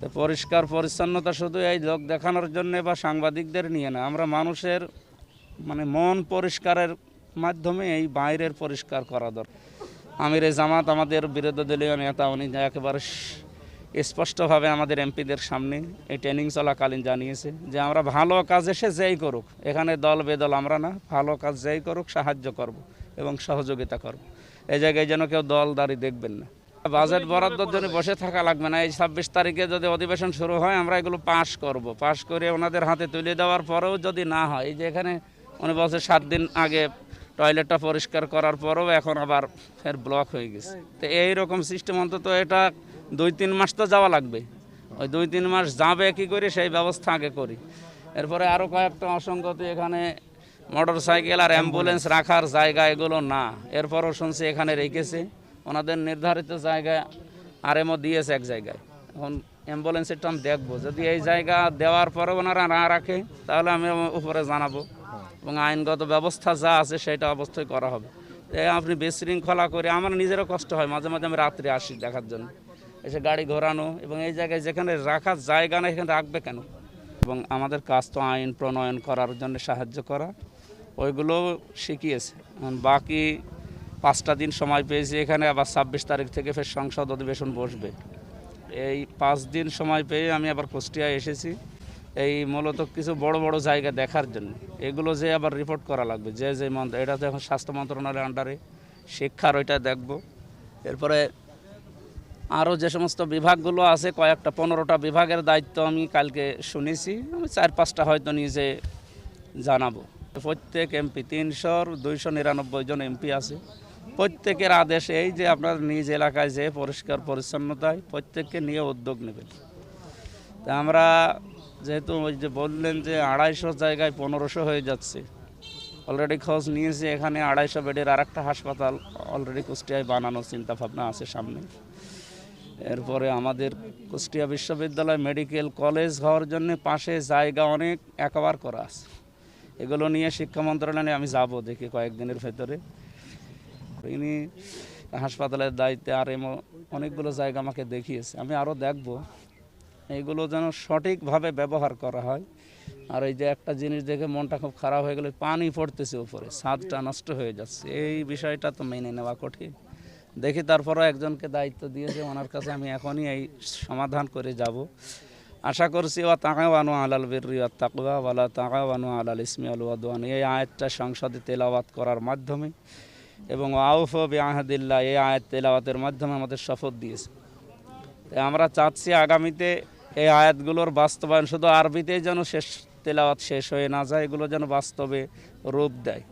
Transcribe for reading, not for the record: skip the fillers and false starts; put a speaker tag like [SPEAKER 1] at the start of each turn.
[SPEAKER 1] তো পরিষ্কার পরিচ্ছন্নতা শুধু এই লোক দেখানোর জন্য বা সাংবাদিকদের নিয়ে না, আমরা মানুষের মন পরিষ্কারের মাধ্যমে এই বাইরের পরিষ্কার করা দরকার। আমির জামাত আমাদের বিরোধী দলীয় নেতা, উনি একেবারে স্পষ্টভাবে আমাদের এমপিদের সামনে এই ট্রেনিং চলাকালীন জানিয়েছে যে আমরা ভালো কাজ এসে যেই করুক, এখানে দল বেদল আমরা না, ভালো কাজ যেই করুক সাহায্য করব এবং সহযোগিতা করব। এই জায়গায় যেন কেউ দলদারি দেখবেন না। বাজেট বরাদ্দের জন্য বসে থাকা লাগবে না। এই 26 তারিখে যদি অধিবেশন শুরু হয় আমরা এগুলো পাশ করব, পাশ করে ওনাদের হাতে তুলে দেওয়ার পরেও যদি না হয়, এই যে এখানে উনি বলছে 7 দিন আগে টয়লেটটা পরিষ্কার করার পরেও এখন আবার ফের ব্লক হয়ে গেছে। তো এইরকম সিস্টেম অন্তত এটা 2-3 মাস তো যাওয়া লাগবে। ওই 2-3 মাস যাবে কি করে সেই ব্যবস্থা আগে করি। এরপরে আরও কয়েকটা অসঙ্গতি, এখানে মোটর সাইকেল আর অ্যাম্বুলেন্স রাখার জায়গা এগুলো না, এরপরও শুনছি এখানে রেখেছে ওনাদের নির্ধারিত জায়গায়। আরএমও দিয়েছে এক জায়গায়, এখন অ্যাম্বুলেন্সেরটা আমি দেখবো, যদি এই জায়গা দেওয়ার পরে ওনারা না রাখে তাহলে আমি উপরে জানাবো এবং আইনগত ব্যবস্থা যা আছে সেটা অবশ্যই করা হবে। আপনি বিশৃঙ্খলা করে আমার নিজেরও কষ্ট হয়, মাঝে মাঝে আমি রাত্রে আসি দেখার জন্য, এসে গাড়ি ঘোরানো এবং এই জায়গায় যেখানে রাখার জায়গা না এখানে রাখবে কেন। এবং আমাদের কাজ তো আইন প্রণয়ন করার জন্য সাহায্য করা, ওইগুলো শিখিয়েছে। বাকি 5টা দিন সময় পেয়েছি এখানে, আবার 26 তারিখ থেকে ফের সংসদ অধিবেশন বসবে। এই 5 দিন সময় পেয়ে আমি আবার কুষ্টিয়ায় এসেছি এই মূলত কিছু বড় বড় জায়গা দেখার জন্য। এগুলো যে আবার রিপোর্ট করা লাগবে, যে এটা তো এখন স্বাস্থ্য মন্ত্রণালয়ের আন্ডারে, শিক্ষার ওইটা দেখব। এরপরে আরও যে সমস্ত বিভাগগুলো আছে, কয়েকটা 15টা বিভাগের দায়িত্ব আমি কালকে শুনেছি, আমি 4-5টা হয়তো নিজে জানাবো। প্রত্যেক এমপি 299 জন এমপি আছে, প্রত্যেকের আদেশ এই যে আপনার নিজ এলাকায় যে পরিষ্কার পরিচ্ছন্নতায় প্রত্যেককে নিয়ে উদ্যোগ নেবেন। তা আমরা যেহেতু ওই যে বললেন যে 250 জায়গায় 1500 হয়ে যাচ্ছে, অলরেডি খোঁজ নিয়েছি, এখানে 250 বেডের আর একটা হাসপাতাল অলরেডি কুষ্টিয়ায় বানানোর চিন্তাভাবনা আছে সামনে। এরপরে আমাদের কুষ্টিয়া বিশ্ববিদ্যালয় মেডিকেল কলেজ হওয়ার জন্য পাশে জায়গা অনেক একবার করা আছে, এগুলো নিয়ে শিক্ষা মন্ত্রণালয়ে আমি যাব দেখি কয়েকদিনের ভেতরে। ইনি হাসপাতালের দায়িত্বে আরএমও অনেকগুলো জায়গা আমাকে দেখিয়েছে, আমি আরও দেখব এইগুলো যেন সঠিকভাবে ব্যবহার করা হয়। আর এই যে একটা জিনিস দেখে মনটা খুব খারাপ হয়ে গেল, পানি পড়তেছে উপরে, ছাদটা নষ্ট হয়ে যাচ্ছে, এই বিষয়টা তো মেনে নেওয়া কঠিন। দেখি তারপরও একজনকে দায়িত্ব দিয়েছে, ওনার কাছে আমি এখনই এই সমাধান করে যাব। আশা করছি ওয়া তাআওয়ানু আলাল বিররি ওয়াত তাকওয়া ওয়ালা তাআওয়ানু আলাল ইসমি ওয়াল উদওয়ান, এই আয়াতটা সংসদে তেলাওয়াত করার মাধ্যমে এবং আউফু বিআহদিল্লাহ এই আয়াত তেলাওয়াতের মাধ্যমে আমাদের শপথ দিয়েছে। আমরা চাচ্ছি আগামীতে এই আয়াতগুলোর বাস্তবায়ন শুধু আরবিতেই যেন তেলাওয়াত শেষ হয়ে না যায়, এগুলো যেন বাস্তবে রূপ দেয়।